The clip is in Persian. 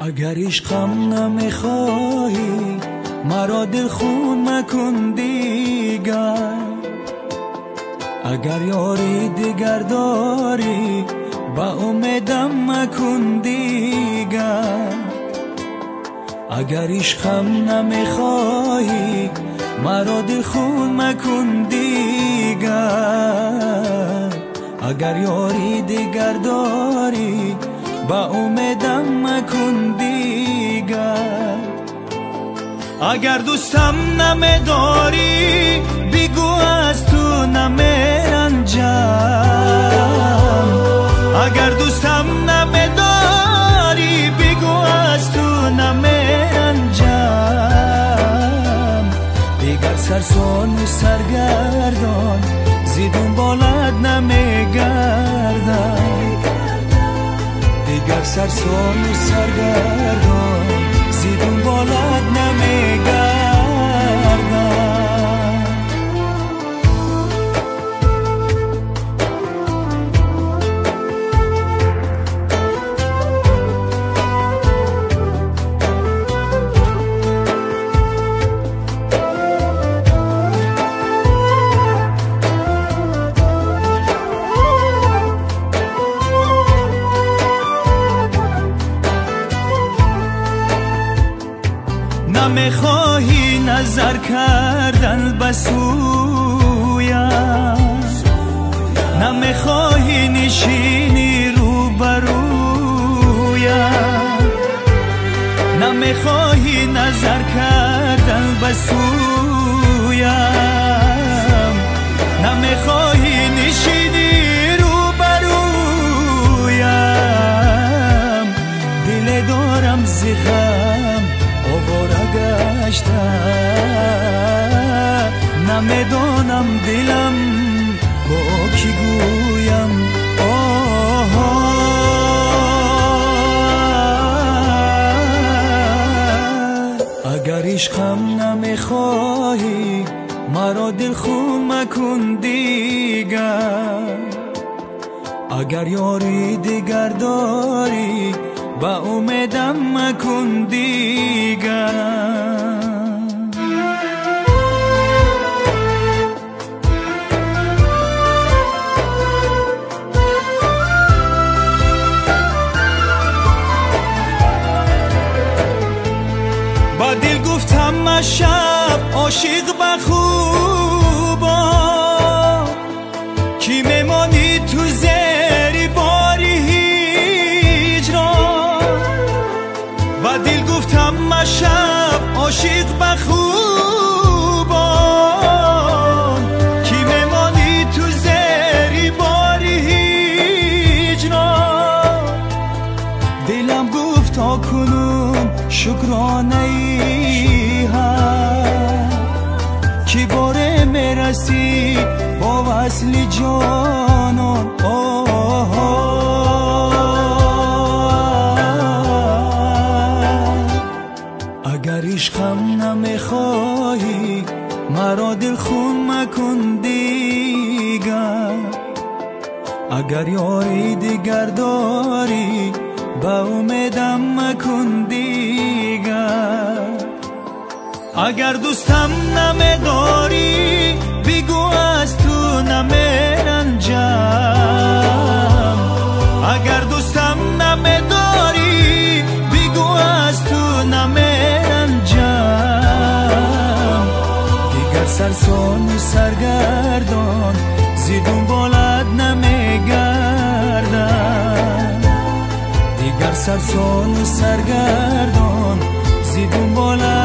اگر عشقم نمیخواهی مرا دل خون مکن دیگر، اگر یاری دیگر داری با امیدم مکن دیگر. اگر عشقم نمیخواهی مرا دل خون مکن دیگر، اگر یاری دیگر داری با امیدم مکن دیگر. اگر دوستم نمیداری بگو از تو نمیرنجم، اگر دوستم نمیداری بگو از تو نمیرنجم. دیگر سرسون و سرگردان زیدون بالد نمیگردم، دیگر سرسون و سرگردان زیدون بالد نمیگردم. نمیخواهی نظر کردن بسویم، نمیخواهی نشینی روبرویم، نمیخواهی نظر کردن بسویم، نمیخواهی نشینی روبرویم. دل دارم زغم آواره گشته، نمیدانم دلم با کی گویم. اگر عشقم نمیخواهی مرا دل خون مکن دیگر، اگر یاری دیگر داری با امیدم مکن دیگر. با دل گفتم شب عاشق بخوبا، کی میمانی تو زیر باری هجران. با دل گفتم شب عاشق بخوبان، کی میمانی تو زیر باری هجران. دلم گفت تا کنون شکرانه ای هست که باره میرسی با وصل جانان. اگر عشقم نمیخواهی مرا دل خون مکن دیگر، اگر یاری دیگر داری با امیدم مکن دیگر. اگر دوستم نمیداری بگو از تو نمیرنجم، اگر دوستم نمیداری بگو از تو نمیرنجم. دیگر سرسون و سرگردان زیدون بالد نمیگردم، دیگر سرسون و سرگردان زیدون بالد